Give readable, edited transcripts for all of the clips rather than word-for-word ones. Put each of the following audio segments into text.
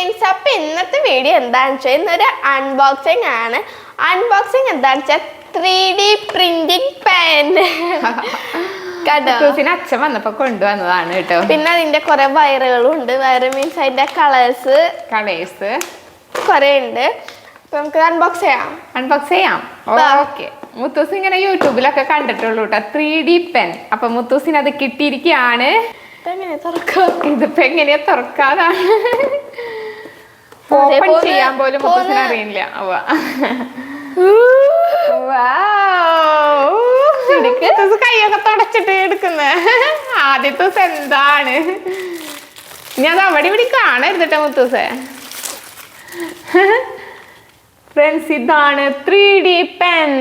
Friends, അപ്പം ഇന്നത്തെ video എന്താണെന്ന് വെച്ചാൽ ഇന്നൊരു അൺബോക്സിങ് ആണ്. അൺബോക്സിങ് എന്താണെന്ന് വെച്ചാൽ 3D പ്രിന്റിംഗ് പെൻ കേട്ടോ. അച്ഛൻ വന്നപ്പോ കൊണ്ടുവന്നതാണ് കേട്ടോ. പിന്നെ അതിന്റെ കുറെ വയറുകളും ഉണ്ട്. വയറ് മീൻസ് അതിന്റെ കളേഴ്സ് കുറെ ഉണ്ട്. അപ്പൊ നമുക്ക് അൺബോക്സ് ചെയ്യാം. ഓക്കെ. മുത്തൂസ് ഇങ്ങനെ യൂട്യൂബിലൊക്കെ കണ്ടിട്ടുള്ളൂ കേട്ടോ 3D പെൻ. അപ്പൊ മുത്തൂസിന് അത് കിട്ടിയിരിക്കുകയാണ്. ഇതിപ്പോ എങ്ങനെയാ തുറക്കാതാണ്. ഓപ്പൺ ചെയ്യാൻ പോലും മുത്തൂസിന് അറിയില്ല. കൈയൊക്കെ തുടച്ചിട്ട് എടുക്കുന്ന ആദ്യത്തെ ദിവസം എന്താണ് ഞാൻ അത് അവിടെ ഇവിടെ കാണരുതട്ടെ മുത്തൂസേ. ഫ്രണ്ട്സ്, ഇതാണ് 3D പെൻ.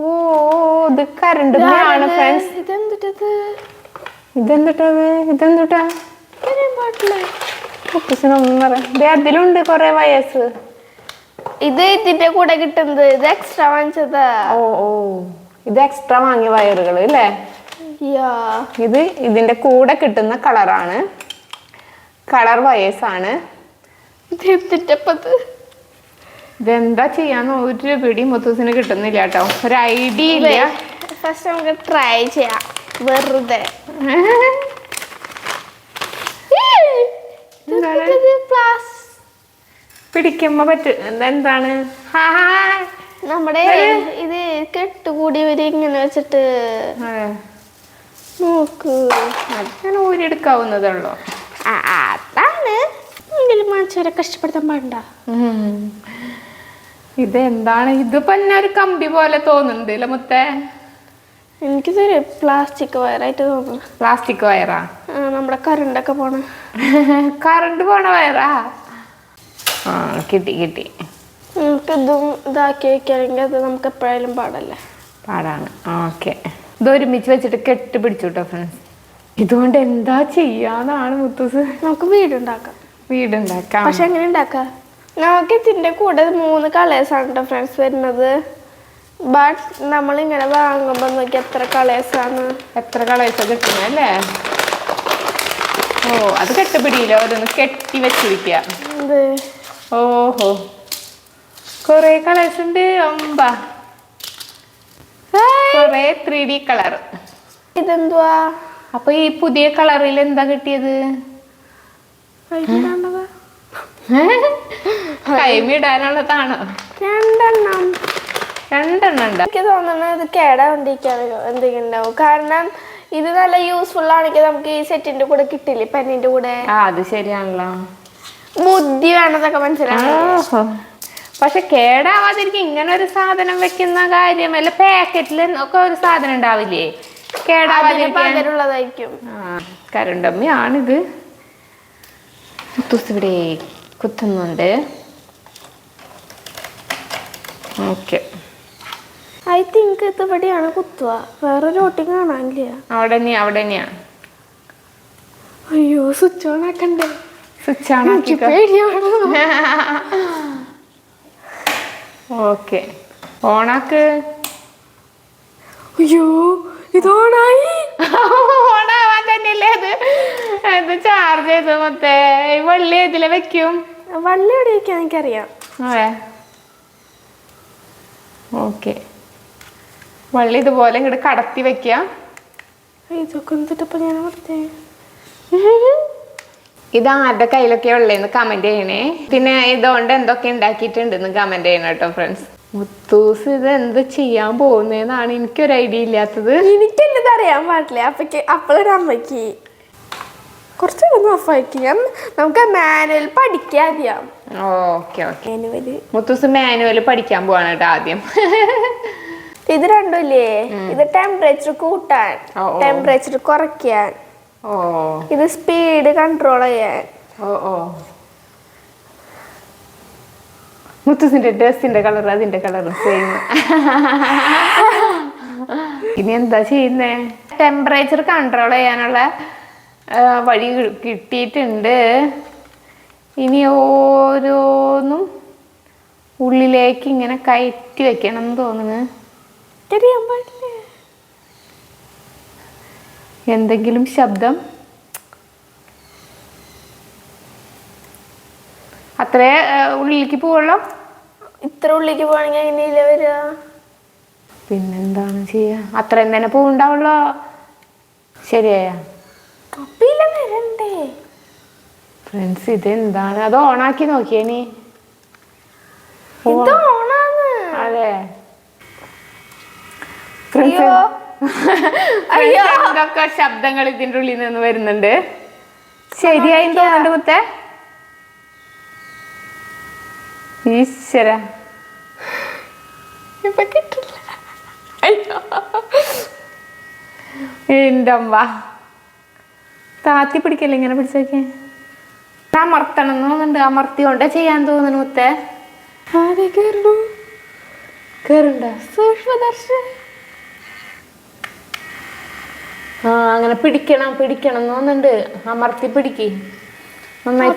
ഓ, ഇത് കരണ്ടുമാണ് ഫ്രണ്ട്സ്. ഇതെന്തുട്ടാ അതിലുണ്ട് കൊറേ വയസ്സ്. ഇത് ഇതിന്റെ കൂടെ കിട്ടുന്നത്. ഇത് എക്സ്ട്രാ വാങ്ങിച്ചതാ. ഓ, ഇത് എക്സ്ട്രാ വാങ്ങിയ വയറുകൾ അല്ലേ? ഇത് ഇതിന്റെ കൂടെ കിട്ടുന്ന കളറാണ്. കളർ വയസ്സാണ്. ഇതെന്താ ചെയ്യാന്ന് ഒരു പിടി മുത്തൂസിന് കിട്ടുന്നില്ല കേട്ടോ. ഒരു ഐഡിയ ഇല്ല. ഫസ്റ്റ് നമുക്ക് ട്രൈ ചെയ്യാം വെറുതെ. പിടിക്കുമ്പോ എന്താണ് നമ്മുടെ ഇത് കെട്ടുകൂടി വരെ ഇങ്ങനെ വെച്ചിട്ട് നോക്ക്. ഞാൻ ഊരിയെടുക്കാവുന്നതുള്ളൂ. അതാണ് എങ്കിലും മാച്ചവരെ കഷ്ടപ്പെടുത്താൻ പാടണ്ട. ഇതെന്താണ്? ഇതിപ്പോ തന്നെ ഒരു കമ്പി പോലെ തോന്നുന്നുണ്ട് അല്ലേ മുത്തേ? എനിക്കിതൊരു പ്ലാസ്റ്റിക് വയറായിട്ട് തോന്നുന്നു. പ്ലാസ്റ്റിക് വയറാ? നമ്മുടെ കറണ്ടൊക്കെ പോണ കറണ്ട് പോണ വയറാ? ആ, കിട്ടി. നമുക്കിതും ഇതാക്കി വെക്കുകയാണെങ്കിൽ അത് നമുക്ക് എപ്പോഴായാലും പാടാണ്. ഓക്കെ. ഇത് ഒരുമിച്ച് വെച്ചിട്ട് കെട്ട് പിടിച്ചു കേട്ടോ ഫ്രണ്ട്സ്. ഇതുകൊണ്ട് എന്താ ചെയ്യാന്നാണ് മുത്തൂസ്. നമുക്ക് വീടുണ്ടാക്കാം. പക്ഷെ എങ്ങനെ ഉണ്ടാക്കാം? നമുക്ക് ഇതിന്റെ കൂടെ 3 കളേഴ്സാണ് കേട്ടോ ഫ്രണ്ട്സ് വരുന്നത്. ബട്ട് നമ്മളിങ്ങനെ വാങ്ങുമ്പോ നോക്കി എത്ര കളേഴ്സാണ് കിട്ടുന്നത് അല്ലേ? ഓ, അത് കെട്ടുപിടിയില്ല. ഓരോന്ന് കെട്ടി വെച്ചിരിക്കുക. ഓഹോ, കൊറേ കളേഴ്സ് ഉണ്ട്. കൊറേ 3D കളർ. ഇതെന്തുവാ? അപ്പൊ ഈ പുതിയ കളറിൽ എന്താ കിട്ടിയത്? കൈമിടാനുള്ളതാണോ? 2 ഉണ്ട്. എനിക്ക് തോന്നുന്നത് ഇത് കേടാണ്ടിരിക്കാണ് എന്തെങ്കിലും ഉണ്ടാവും. കാരണം ഇത് നല്ല യൂസ്ഫുൾ ആണെങ്കിൽ നമുക്ക് ഈ സെറ്റിന്റെ കൂടെ കിട്ടില്ലേ, പെന്നിന്റെ കൂടെ. അത് ശരിയാണല്ലോ. ബുദ്ധി വേണതൊക്കെ മനസ്സിലാവും. പക്ഷെ കേടാവാതിരിക്കും ഇങ്ങനെ ഒരു സാധനം വെക്കുന്ന കാര്യം. അല്ല, പാക്കറ്റിൽ ഒക്കെ ഒരു സാധനം ഉണ്ടാവില്ലേ കേടാവാതിരിക്കാനുള്ളതായിരിക്കും. കരണ്ടമ്മയാണിത്. ഇവിടെ കുത്തുന്നുണ്ട്. ഓക്കെ. ഐ തിങ്ക് ഇത് ഇവിടെയാണ് കുത്തുക. വേറെ റോട്ടി കാണാനില്ല. അവിടെ തന്നെയാ. അയ്യോ, സ്വിച്ച് ഓൺ ആക്കണ്ടേ? സ്വിച്ച് ഓൺ ആക്കി. ഓക്കെ, ഓണാക്ക്. അയ്യോ, ഇത് ഓണായി. ഓണാവാൻ തന്നെയല്ലേ അത് ചാർജ് ചെയ്ത് മൊത്തേ. വള്ളി ഇതിലെ വെക്കും. വള്ളി എവിടെ വെക്കാൻ എനിക്കറിയാം. അതെ, ഓക്കെ. വള്ളി ഇതുപോലെ ഇങ്ങോട്ട് കടത്തി വെക്കുക. ഇതൊക്കെ എന്തിട്ടപ്പോ ഞാൻ ഓർത്തേ. ഇത് ആരുടെ കയ്യിലൊക്കെ ഉള്ളതെന്ന് കമന്റ് ചെയ്യണേ. പിന്നെ ഇതുകൊണ്ട് എന്തൊക്കെ ഉണ്ടാക്കിയിട്ടുണ്ടെന്ന് കമന്റ് ചെയ്യണം കേട്ടോ ഫ്രണ്ട്സ്. മുത്തൂസ് ഇത് എന്ത് ചെയ്യാൻ പോകുന്നതെന്നാണ് എനിക്കൊരു ഐഡിയ ഇല്ലാത്തത്. എനിക്കെന്നത് അറിയാൻ പാടില്ല. അപ്പോഴൊരു അമ്മയ്ക്ക് കുറച്ചൊന്ന് ഓഫാക്കി നമുക്ക് മാനുവൽ പഠിക്കാം. ഓക്കെ. മുത്തൂസ് മാനുവൽ പഠിക്കാൻ പോവാണ് കേട്ടോ ആദ്യം. ഇത് രണ്ടുമില്ലേ, ഇത് ടെമ്പറേച്ചർ കൂട്ടാൻ, ടെമ്പറേച്ചർ കുറയ്ക്കാൻ, ഇത് സ്പീഡ് കൺട്രോൾ ചെയ്യാൻ. മുത്തൂസിന്റെ ഡ്രസ്സിന്റെ കളർ അതിന്റെ കളർ സെയിം. ഇനി എന്താ ചെയ്യുന്നേ? ടെമ്പറേച്ചർ കൺട്രോൾ ചെയ്യാനുള്ള വഴി കിട്ടിയിട്ടുണ്ട്. ഇനി ഓരോന്നും ഉള്ളിലേക്ക് ഇങ്ങനെ കയറ്റി വെക്കണം എന്ന് തോന്നുന്നു. എന്തെങ്കിലും ശബ്ദം അത്രേ ഉള്ളിലേക്ക് പോവുള്ളൂ. ഇത്ര ഉള്ളിലേക്ക് പോവാണെങ്കിൽ എങ്ങനെയില്ല വരിക? പിന്നെന്താണ് ചെയ്യാ? അത്രയും തന്നെ പോവുണ്ടാവുള്ളോ? ശരിയായ കപ്പിയില്ല വരണ്ടേ ഫ്രണ്ട്സ്? ഇതെന്താണ്? അത് ഓണാക്കി നോക്കിയേ നീ. ഇത് ഓണാണ്. അതെ അയ്യോ അയ്യോ എന്തൊക്കെ ശബ്ദങ്ങൾ ഇതിന്റെ ഉള്ളിൽ നിന്ന് വരുന്നുണ്ട്. ശരിയായി തോന്നുന്നുണ്ട് മുത്തേ. ഈശ്വര ഇപ്പൊ കിട്ടില്ല. അയ്യോ എന്റെ അമ്മ. താത്തി പിടിക്കല്ലേ, ഇങ്ങനെ പിടിച്ചോക്കെ. അമർത്തണം തോന്നുന്നുണ്ട്. അമർത്തി കൊണ്ടേ ചെയ്യാൻ തോന്നുന്നു മുത്തേ. ആരെ കേറണു? കേറുണ്ട സൂക്ഷ്മദർശൻ. ആ അങ്ങനെ പിടിക്കണം പിടിക്കണം തോന്നുന്നുണ്ട്. അമർത്തി പിടിക്ക് നന്നായി.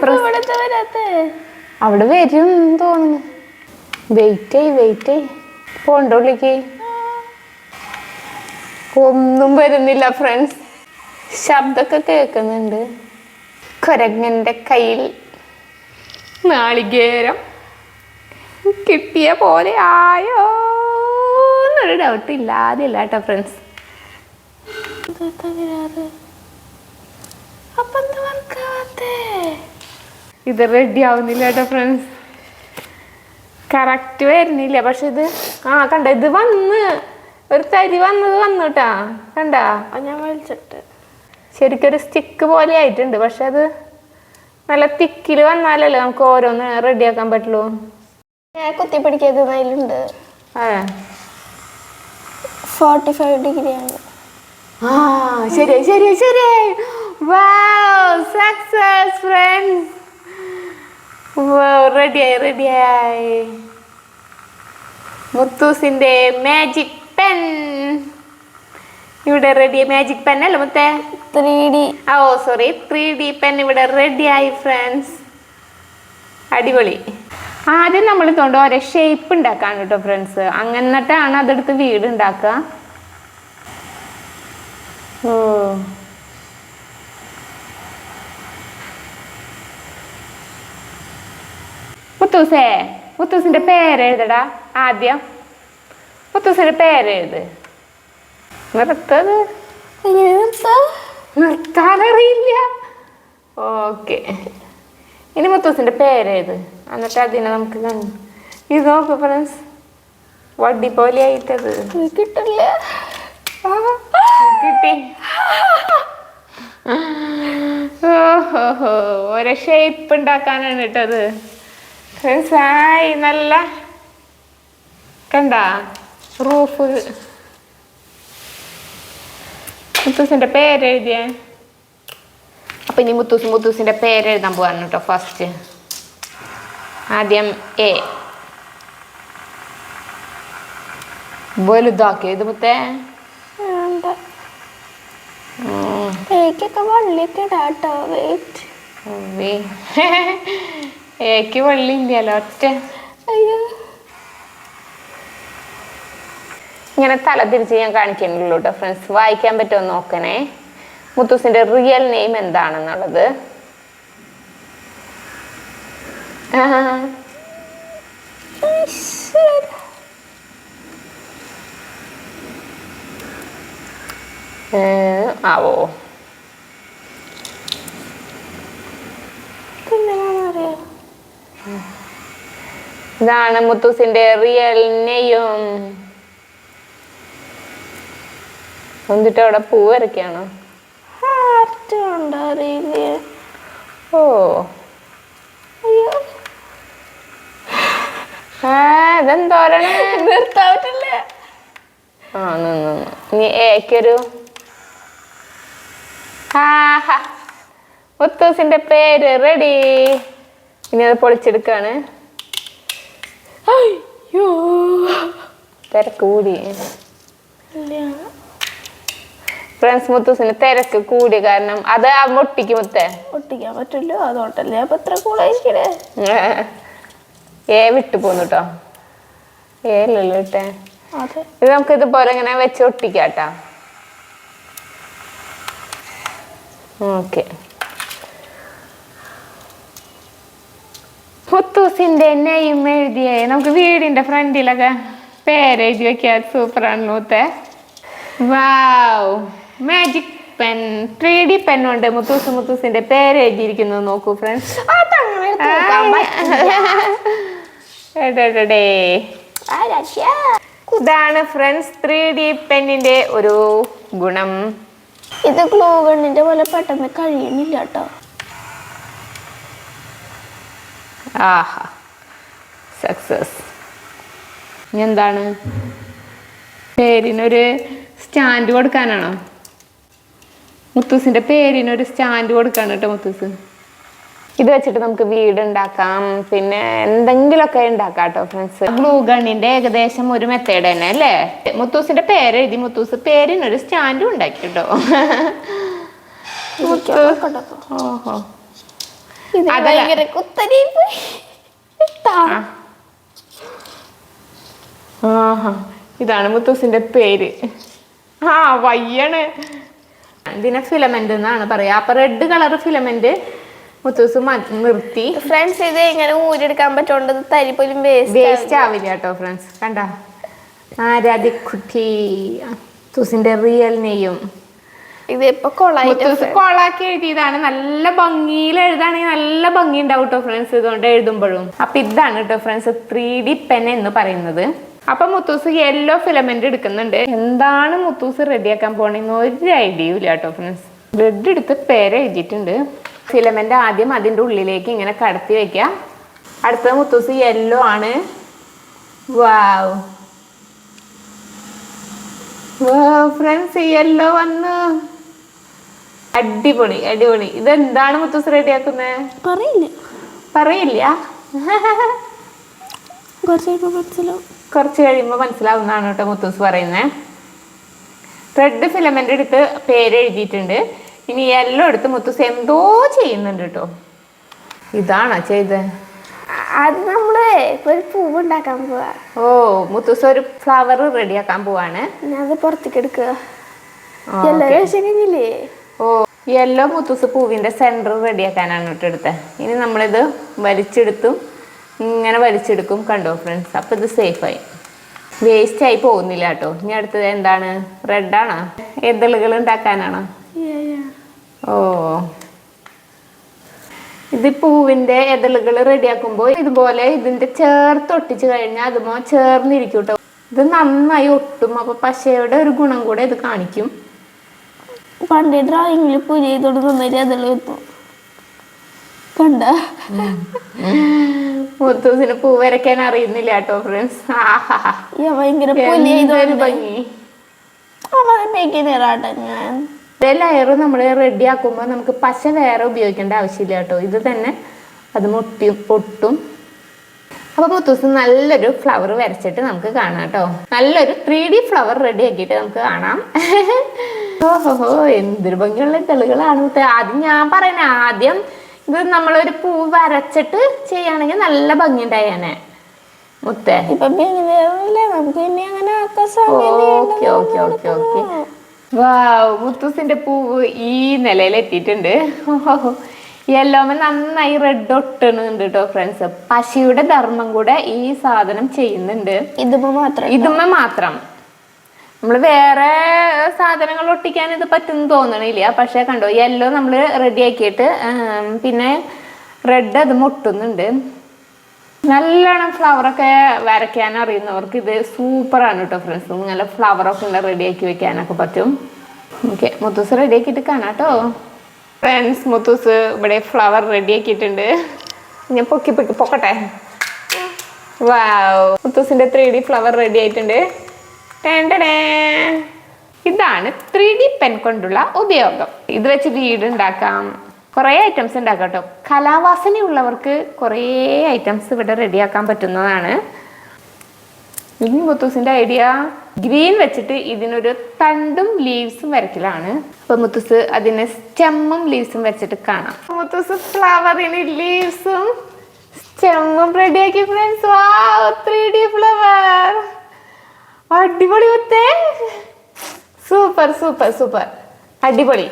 അവിടെ വരും തോന്നുന്നു. വെയിറ്റ് പോണ്ട ഉള്ളിക്ക്. ഒന്നും വരുന്നില്ല ഫ്രണ്ട്സ്. ശബ്ദമൊക്കെ കേൾക്കുന്നുണ്ട്. കുരങ്ങന്റെ കയ്യിൽ നാളികേരം കിട്ടിയ പോലെ ആയോ എന്നൊരു ഡൗട്ട് ഇല്ലാതില്ല കേട്ടോ ഫ്രണ്ട്സ്. ഇത് റെഡി ആവുന്നില്ല കേട്ടോ ഫ്രണ്ട്സ്. കറക്റ്റ് വരുന്നില്ല. പക്ഷെ ഇത് കണ്ട, ഇത് വന്ന് ഒരു തരി വന്നു കേട്ടാ. കണ്ടാ? ഞാൻ വലിച്ചിട്ട് ശരിക്കൊരു സ്റ്റിക്ക് പോലെ ആയിട്ടുണ്ട്. പക്ഷെ അത് നല്ല തിക്കിൽ വന്നാലല്ലേ നമുക്ക് ഓരോന്ന് റെഡിയാക്കാൻ പറ്റുള്ളൂ. ഞാൻ കുത്തി പിടിക്കാത്തതിലുണ്ട്. അതെ 45 ഡിഗ്രിയാണ്. ശരിയായി. Success friends. റെഡിയായി. മുത്തൂസിന്റെ മാജിക് പെൻ ഇവിടെ റെഡി. മാജിക് പെൻ അല്ലേ മുത്തേ? 3D 3D പെൻ ഇവിടെ റെഡിയായി ഫ്രണ്ട്സ്. അടിപൊളി. ആദ്യം നമ്മൾ ഇതുകൊണ്ട് ഓരോ ഷേപ്പ് ഉണ്ടാക്കാൻ കേട്ടോ ഫ്രണ്ട്സ്. അങ്ങന്നിട്ടാണ് അതെടുത്ത് വീട് ഉണ്ടാക്കുക. മുത്തൂസിന്റെ പേരെഴുതടാ ആദ്യം. മുത്തൂസിന്റെ പേരെഴുത്. നിർത്തത് നിർത്താനറിയില്ല. ഓക്കെ, ഇനി മുത്തൂസിന്റെ പേരെഴുത്. എന്നിട്ട് അതിനെ നമുക്ക് ഇത് നോക്ക് ഫ്രണ്ട്സ്. വടി പോലെ ആയിട്ടത് കിട്ടില്ല. കിട്ടി. ഓഹോ ഓരോ ഷേപ്പ് ഉണ്ടാക്കാനാണ് കേട്ടത് ഫ്രണ്ട്സ്. ആയി നല്ല കണ്ട റൂഫ്. മുത്തൂസിന്റെ പേരെഴുതിയ. അപ്പൊ ഇനി മുത്തൂസിന്റെ പേരെഴുതാൻ പോവാണ് കേട്ടോ. ഫസ്റ്റ് ആദ്യം എ വലുതാക്കിയത് മുത്തേ. എനിക്കൊക്കെ വള്ളിയൊക്കെ ഇടാട്ടോ. വെയിറ്റ്. ഏക്ക് വള്ളിയില്ലല്ലോ, ഒറ്റ. അയ്യോ ഇങ്ങനെ തല തിരിച്ച് ഞാൻ കാണിക്കുന്നുള്ളൂ കേട്ടോ ഫ്രണ്ട്സ്. വായിക്കാൻ പറ്റുമോ നോക്കണേ. മുത്തൂസിന്റെ റിയൽ നെയിം എന്താണെന്നുള്ളത്. ആവോ ഇതാണ് മുത്തൂസിന്റെ റിയൽ നെയ്യും. എന്നിട്ട് അവിടെ പൂ വരയ്ക്കാണോ? ഹാർട്ട് ഉണ്ടറിയില്ല. ഓ ഇതെന്തോരണ നിർത്താൻ പറ്റില്ല. നിന്നു. ഇനി ഏക്കൊരു മുത്തൂസിന്റെ പേര് റെഡി. ഇനി അത് പൊളിച്ചെടുക്കാണ്. അയ്യോ തിരക്ക് കൂടി ഫ്രണ്ട്സ്. മുത്തൂസിന് തിരക്ക് കൂടി കാരണം അത് ഒട്ടിക്ക് മുത്തേ ഒട്ടിക്കാൻ പറ്റില്ലോ. അതുകൊണ്ടല്ലേ അപ്പൊ എത്ര കൂളായിരിക്കണേ. വിട്ടു പോന്നു കേട്ടോ. ഏലല്ലോ ഇട്ടേ. അതെ, ഇത് നമുക്ക് ഇതുപോലെ ഇങ്ങനെ വെച്ച് ഒട്ടിക്കാട്ടാ. ഓക്കെ. മുത്തൂസിന്റെ നെയിം എഴുതിയേ നമുക്ക് വീടിന്റെ ഫ്രണ്ടിലൊക്കെ പേരെഴുതി വെക്കാൻ സൂപ്പറാണ് മുത്തേ. വാവ്, മാജിക് പെൻ, 3D പെൻ ഉണ്ട്. മുത്തൂസിന്റെ പേര് എഴുതിയിരിക്കുന്നത് നോക്കൂ ഫ്രണ്ട്സ്. ഇതാണ് ഫ്രണ്ട്സ് 3D പെന്നിന്റെ ഒരു ഗുണം. ഇത് ഗ്ലൂ ഗണ്ണിന്റെ പോലെ പെട്ടെന്ന് കഴിയുന്നില്ല കേട്ടോ. ആഹാ, സക്സസ്. ഇനി എന്താണ്? പേരിനൊരു സ്റ്റാൻഡ് കൊടുക്കാനാണോ? മുത്തൂസിന്റെ പേരിനൊരു സ്റ്റാൻഡ് കൊടുക്കാണ് കേട്ടോ മുത്തൂസ്. ഇത് വെച്ചിട്ട് നമുക്ക് വീട് ഉണ്ടാക്കാം, പിന്നെ എന്തെങ്കിലുമൊക്കെ ഉണ്ടാക്കാം കേട്ടോ ഫ്രണ്ട്സ്. ഗ്ലൂ ഗണ്ണിന്റെ ഏകദേശം ഒരു മെത്തേഡ് തന്നെ അല്ലേ? മുത്തൂസിന്റെ പേര് എഴുതി മുത്തൂസ് പേരിനൊരു സ്റ്റാൻഡും ഉണ്ടാക്കി കേട്ടോ. ഓഹോ, ഇതാണ് മുത്തൂസിന്റെ പേര്. വയ്യാണ്. ഇതിനെ ഫിലമെന്റ് എന്നാണ് പറയാ. അപ്പൊ റെഡ് കളർ ഫിലമെന്റ് മുത്തൂസ് നിർത്തി. ഫ്രണ്ട്സ് ഇത് എങ്ങനെ ഊരെടുക്കാൻ പറ്റോണ്ട് തരി പോലും വേസ്റ്റ് ആവില്ല കേട്ടോ ഫ്രണ്ട്സ്. കണ്ട ആരാധ്യക്കുട്ടി മുത്തൂസിന്റെ റിയൽ നെയ്യും. ഇതിപ്പോ കൊളാക്കി എഴുതിയതാണ്. നല്ല ഭംഗിയിൽ എഴുതാണെങ്കിൽ നല്ല ഭംഗി ഉണ്ടാവും കേട്ടോ ഫ്രണ്ട്സ് ഇതുകൊണ്ട് എഴുതുമ്പോഴും. അപ്പൊ ഇതാണ് കേട്ടോ ഫ്രണ്ട്സ് 3D പെൻ എന്ന് പറയുന്നത്. അപ്പൊ മുത്തൂസ് യെല്ലോ ഫിലമെന്റ് എടുക്കുന്നുണ്ട്. എന്താണ് മുത്തൂസ് റെഡിയാക്കാൻ പോണെന്ന് ഒരു ഐഡിയയും ഇല്ല കേട്ടോ ഫ്രണ്ട്സ്. റെഡ് എടുത്ത് പേര് എഴുതിയിട്ടുണ്ട്. ഫിലമെന്റ് ആദ്യം അതിന്റെ ഉള്ളിലേക്ക് ഇങ്ങനെ കടത്തി വെക്കാം. അടുത്തത് മുത്തൂസ് യെല്ലോ ആണ്. വാവ് ഫ്രണ്ട്സ്, യെല്ലോ വന്നു. അടിപൊളി അടിപൊളി. ഇതെന്താണ് മുത്തൂസ് റെഡിയാക്കുന്നത്? പറയില്ല. കുറച്ച് കഴിയുമ്പോ മനസ്സിലാവുന്നതാണ് കേട്ടോ മുത്തൂസ് പറയുന്നത്. റെഡ് ഫിലമെന്റ് എടുത്ത് പേര് എഴുതിയിട്ടുണ്ട്. ഇനി യെല്ലോ എടുത്ത് മുത്തൂസ് എന്തോ ചെയ്യുന്നുണ്ട് കേട്ടോ. ഇതാണോ ചെയ്ത്? അത് നമ്മള് ഒരു പൂവ് ഉണ്ടാക്കാൻ പോവാ. ഓ, മുത്തൂസ് ഒരു ഫ്ലവർ റെഡിയാക്കാൻ പോവാണ്. അത് പുറത്തേക്ക് എടുക്കുക. ഓ, യെല്ലോ മുത്തൂസ് പൂവിന്റെ സെന്റർ റെഡിയാക്കാനാണ് കേട്ടോ എടുത്തത്. ഇനി നമ്മളിത് വലിച്ചെടുത്തും ഇങ്ങനെ വലിച്ചെടുക്കും. കണ്ടോ ഫ്രണ്ട്സ്? അപ്പൊ ഇത് സേഫായി, വേസ്റ്റ് ആയി പോകുന്നില്ല കേട്ടോ. ഇനി അടുത്തത് എന്താണ്? റെഡാണോ? എതളുകൾ ഉണ്ടാക്കാനാണോ? ഓ, ഇത് പൂവിന്റെ എതളുകൾ റെഡിയാക്കുമ്പോൾ ഇതുപോലെ ഇതിന്റെ ചേർത്തൊട്ടിച്ച് കഴിഞ്ഞാൽ അതുമോ ചേർന്നിരിക്കും കേട്ടോ. ഇത് നന്നായി ഒട്ടും. അപ്പൊ പശയുടെ ഒരു ഗുണം കൂടെ ഇത് കാണിക്കും. പണ്ട് ഡ്രോയിങ്ങിൽ പുലി ചെയ്തോണ്ട് നന്നായി എതള് വെക്കും. കണ്ട മുത്തൂസിന് പൂ വരയ്ക്കാൻ അറിയുന്നില്ല കേട്ടോ ഫ്രണ്ട്സ്. ഭയങ്കര ഭംഗി. ലെയർ നമ്മൾ റെഡി ആക്കുമ്പോൾ നമുക്ക് പശ വേറെ ഉപയോഗിക്കേണ്ട ആവശ്യമില്ല കേട്ടോ. ഇത് തന്നെ അത് പൊട്ടും. അപ്പൊ മുത്തൂസ് നല്ലൊരു ഫ്ലവർ വരച്ചിട്ട് നമുക്ക് കാണാം കേട്ടോ. നല്ലൊരു 3D ഫ്ലവർ റെഡി ആക്കിയിട്ട് നമുക്ക് കാണാം. ഓഹോ, എന്തൊരു ഭംഗിയുള്ള തെളികളാണ്. ആദ്യം ഞാൻ പറയുന്നത്, ആദ്യം ഇത് നമ്മളൊരു പൂ വരച്ചിട്ട് ചെയ്യുകയാണെങ്കിൽ നല്ല ഭംഗി ഉണ്ടായേനെ മുത്തേ. മുത്തൂസിന്റെ പൂവ് ഈ നിലയിൽ എത്തിയിട്ടുണ്ട്. യെല്ലോമ നന്നായി റെഡ് ഒട്ടുന്നുണ്ട് കേട്ടോ ഫ്രണ്ട്സ്. പശയുടെ ധർമ്മം കൂടെ ഈ സാധനം ചെയ്യുന്നുണ്ട്. ഇതുമ്മ മാത്രം. നമ്മൾ വേറെ സാധനങ്ങൾ ഒട്ടിക്കാൻ ഇത് പറ്റുമെന്ന് തോന്നണില്ല. പക്ഷെ കണ്ടോ, യെല്ലോ നമ്മൾ റെഡി ആക്കിയിട്ട് പിന്നെ റെഡ് അത് മുട്ടുന്നുണ്ട്. നല്ലോണം ഫ്ലവറൊക്കെ വരയ്ക്കാൻ അറിയുന്നവർക്ക് ഇത് സൂപ്പറാണ് കേട്ടോ ഫ്രണ്ട്സ്. നല്ല ഫ്ലവറൊക്കെ റെഡിയാക്കി വെക്കാനൊക്കെ പറ്റും. ഓക്കെ, മുത്തൂസ് റെഡി ആക്കിയിട്ട് കാണാം കേട്ടോ ഫ്രണ്ട്സ്. മുത്തൂസ് ഇവിടെ ഫ്ലവർ റെഡി ആക്കിയിട്ടുണ്ട്. ഞാൻ പൊക്കട്ടെ. വാവ്, മുത്തൂസിന്റെ 3D ഫ്ലവർ റെഡി ആയിട്ടുണ്ട്. ഇതാണ് 3D പെൻ കൊണ്ടുള്ള ഉപയോഗം. ഇത് വെച്ച് വീട് ഉണ്ടാക്കാം, കുറേ ഐറ്റംസ് ഉണ്ടാക്കാം കേട്ടോ. കലാവാസനയുള്ളവർക്ക് കുറേ ഐറ്റംസ് ഇവിടെ റെഡിയാക്കാൻ പറ്റുന്നതാണ്. ഇനി മുത്തൂസിന്റെ ഐഡിയ ഗ്രീൻ വെച്ചിട്ട് ഇതിനൊരു തണ്ടും ലീവ്സും വരയ്ക്കലാണ്. അപ്പൊ മുത്തൂസ് അതിന് സ്റ്റെമ്മും ലീവ്സും വെച്ചിട്ട് കാണാം. മുത്തൂസ് ഫ്ലവറിന് ലീവ്സും സ്റ്റെമ്മും റെഡിയാക്കി ഫ്രണ്ട്സ്. വാവ്, 3D ഫ്ലവർ. അടിപൊളി മുത്തേ, സൂപ്പർ സൂപ്പർ സൂപ്പർ, അടിപൊളി.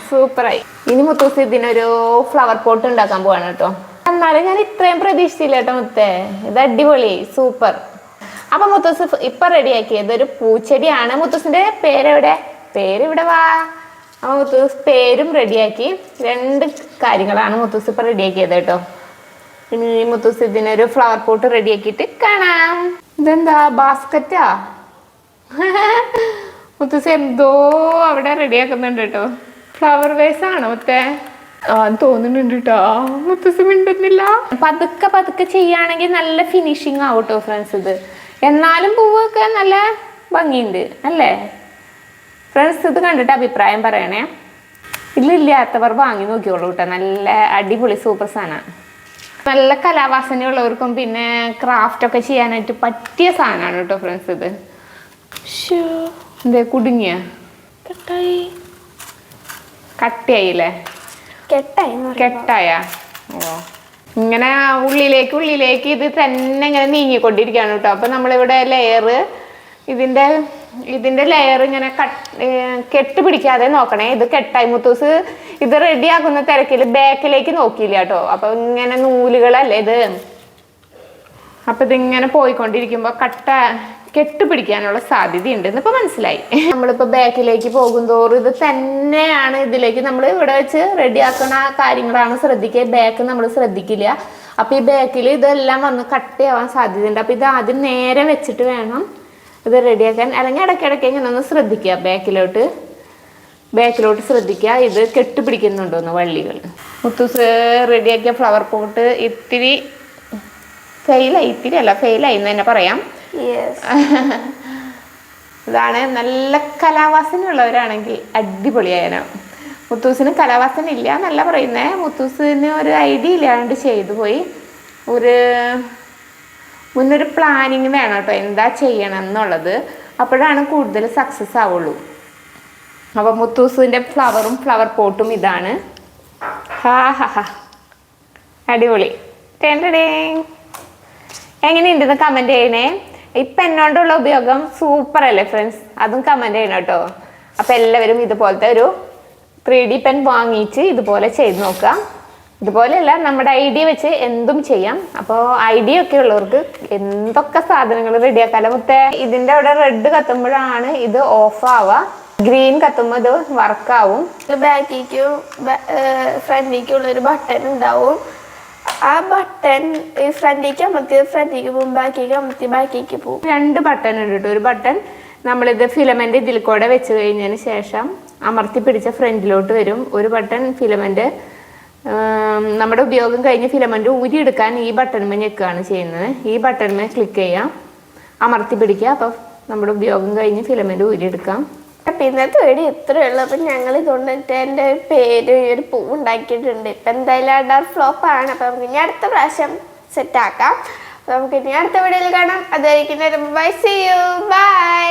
സൂപ്പറായി. ഇനി മുത്തൂസ് ഇതിനൊരു ഫ്ലവർ പോട്ട് ഉണ്ടാക്കാൻ പോവാണ് കേട്ടോ. എന്നാലും ഞാൻ ഇത്രയും പ്രതീക്ഷിച്ചില്ല കേട്ടോ മുത്തേ. ഇത് അടിപൊളി, സൂപ്പർ. അപ്പൊ മുത്തൂസ് ഇപ്പൊ റെഡിയാക്കിയത് ഒരു പൂച്ചെടിയാണ്. മുത്തൂസിന്റെ പേരെവിടെ? പേരിവിടെ വാ. അപ്പൊ മുത്തൂസ് പേരും റെഡിയാക്കി. 2 കാര്യങ്ങളാണ് മുത്തൂസ് ഇപ്പൊ റെഡിയാക്കിയത് കേട്ടോ. ഇനി മുത്തൂസ് ഇതിനൊരു ഫ്ലവർ പോട്ട് റെഡിയാക്കിയിട്ട് കാണാം. ഇതെന്താ ബാസ്ക്കറ്റാ? മുത്തൂസ് എന്തോ അവിടെ റെഡിയാക്കുന്നുണ്ട് കേട്ടോ. ഫ്ലവർ വേസ് ആണോ മുത്തേ? തോന്നുന്നുണ്ട് കേട്ടോ. മുത്തൂസ് മിണ്ടുന്നില്ല. പതുക്കെ ചെയ്യുകയാണെങ്കിൽ നല്ല ഫിനിഷിങ് ആവും കേട്ടോ ഫ്രണ്ട്സ് ഇത്. എന്നാലും പൂവൊക്കെ നല്ല ഭംഗിയുണ്ട് അല്ലേ ഫ്രണ്ട്സ്? ഇത് കണ്ടിട്ട് അഭിപ്രായം പറയണേ. ഇല്ലാത്തവർ വാങ്ങി നോക്കിയോളൂ കേട്ടോ. നല്ല അടിപൊളി സൂപ്പർ സാധനമാണ്. നല്ല കലാവാസനയുള്ളവർക്കും പിന്നെ ക്രാഫ്റ്റ് ഒക്കെ ചെയ്യാനായിട്ട് പറ്റിയ സാധനമാണ് കേട്ടോ ഫ്രണ്ട്സ് ഇത്. എന്തേ കുടുങ്ങിയ? കട്ടിയായില്ലേ? കെട്ടായ? ഓ, ഇങ്ങനെ ഉള്ളിലേക്ക് ഇത് തന്നെ ഇങ്ങനെ നീങ്ങിക്കൊണ്ടിരിക്കുകയാണ് കേട്ടോ. അപ്പൊ നമ്മളിവിടെ ഇതിന്റെ ലെയർ ഇങ്ങനെ കെട്ട് പിടിക്കാതെ നോക്കണേ. ഇത് കെട്ടായി. മുത്തൂസ് ഇത് റെഡിയാക്കുന്ന തിരക്കിൽ ബാക്കിലേക്ക് നോക്കിയില്ല കേട്ടോ. അപ്പൊ ഇങ്ങനെ നൂലുകളല്ലേ ഇത്. അപ്പൊ ഇതിങ്ങനെ പോയിക്കൊണ്ടിരിക്കുമ്പോ കെട്ട് പിടിക്കാനുള്ള സാധ്യതയുണ്ട് എന്നിപ്പോ മനസ്സിലായി. നമ്മളിപ്പോ ബാക്കിലേക്ക് പോകും തോറും ഇത് തന്നെയാണ് ഇതിലേക്ക് നമ്മൾ ഇവിടെ വെച്ച് റെഡിയാക്കുന്ന കാര്യങ്ങളാണ് ശ്രദ്ധിക്കുക. ബാക്ക് നമ്മൾ ശ്രദ്ധിക്കില്ല. അപ്പൊ ഈ ബാക്കിൽ ഇതെല്ലാം വന്ന് കട്ടയാവാൻ സാധ്യതയുണ്ട്. അപ്പൊ ഇത് ആദ്യം നേരെ വെച്ചിട്ട് വേണം ഇത് റെഡിയാക്കാൻ. അല്ലെങ്കിൽ ഇടയ്ക്കിടയ്ക്ക് ഇങ്ങനെ ഒന്ന് ശ്രദ്ധിക്കുക. ബാക്കിലോട്ട് ശ്രദ്ധിക്കുക. ഇത് കെട്ടുപിടിക്കുന്നുണ്ടോന്ന് വള്ളികൾ. മുത്തൂസ് റെഡിയാക്കിയ ഫ്ലവർ പോട്ട് ഇത്തിരി ഫെയിലായി എന്ന് തന്നെ പറയാം. ഇതാണ്. നല്ല കലാവാസനയുള്ളവരാണെങ്കിൽ അടിപൊളിയായനോ. മുത്തൂസിന് കലാവാസന ഇല്ല എന്നല്ല പറയുന്നേ. മുത്തൂസിന് ഒരു ഐഡിയ ഇല്ലാണ്ട് ചെയ്തു പോയി. മുന്നൊരു പ്ലാനിങ് വേണം കേട്ടോ എന്താ ചെയ്യണം എന്നുള്ളത്. അപ്പോഴാണ് കൂടുതൽ സക്സസ് ആവുള്ളൂ. അപ്പൊ മുത്തൂസിന്റെ ഫ്ലവർ പോട്ടും ഇതാണ്. അടിപൊളി. എങ്ങനെയുണ്ടെന്ന് കമന്റ് ചെയ്യണേ. ഇപ്പൊ എന്നോണ്ടുള്ള ഉപയോഗം സൂപ്പർ അല്ലേ ഫ്രണ്ട്സ്? അതും കമന്റ് ചെയ്യണം കേട്ടോ. അപ്പൊ എല്ലാവരും ഇതുപോലത്തെ ഒരു 3D പെൻ വാങ്ങിച്ച് ഇതുപോലെ ചെയ്ത് നോക്കാം. ഇതുപോലെയല്ല, നമ്മുടെ ഐഡിയ വെച്ച് എന്തും ചെയ്യാം. അപ്പോൾ ഐഡിയ ഒക്കെ ഉള്ളവർക്ക് എന്തൊക്കെ സാധനങ്ങൾ റെഡിയാക്കാലോ മുത്തേ. ഇതിന്റെ അവിടെ റെഡ് കത്തുമ്പോഴാണ് ഇത് ഓഫ് ആവുക. ഗ്രീൻ കത്തുമ്പോൾ ഇത് വർക്കാവും. ബാക്കിലേക്കും ഫ്രണ്ടിലേക്കും ഉള്ളൊരു ബട്ടൺ ഉണ്ടാവും. ആ ബട്ടൺ ഫ്രണ്ടിലേക്ക് അമർത്തി ഫ്രണ്ടിലേക്ക് പോകും, ബാക്കിലേക്ക് അമർത്തി ബാക്കിലേക്ക് പോകും. 2 ബട്ടൺ ഉണ്ട് കേട്ടോ. ഒരു ബട്ടൺ നമ്മളിത് ഫിലമെന്റ് ഇതിൽ കൂടെ വെച്ച് കഴിഞ്ഞതിന് ശേഷം അമർത്തി പിടിച്ച ഫ്രണ്ടിലോട്ട് വരും. ഒരു ബട്ടൺ ഫിലമെന്റ് നമ്മുടെ ഉപയോഗം കഴിഞ്ഞ് ഫിലമെന്റ് ഊരിയെടുക്കാൻ ഈ ബട്ടൺമേ ഞെക്കുകയാണ് ചെയ്യുന്നത്. ഈ ബട്ടൺമേ ക്ലിക്ക് ചെയ്യാം, അമർത്തി പിടിക്കുക. അപ്പോൾ നമ്മുടെ ഉപയോഗം കഴിഞ്ഞ് ഫിലമെന്റ് ഊരിയെടുക്കാം. അപ്പം ഇന്നത്തെ വീഡിയോ ഇത്രയേ ഉള്ളൂ. അപ്പം ഞങ്ങൾ ഇതുകൊണ്ടിട്ട് എൻ്റെ പേര് ഈ ഒരു പൂ ഉണ്ടാക്കിയിട്ടുണ്ട്. ഇപ്പം എന്തായാലും അഡർ ഫ്ലോപ്പാണ്. അപ്പം നമുക്ക് ഇനി അടുത്ത പ്രാവശ്യം സെറ്റാക്കാം. അപ്പം നമുക്ക് ഇനി അടുത്ത വീഡിയോയിൽ കാണാം. അതുവരെയ്ക്കും ബൈ, സീ യു, ബൈ.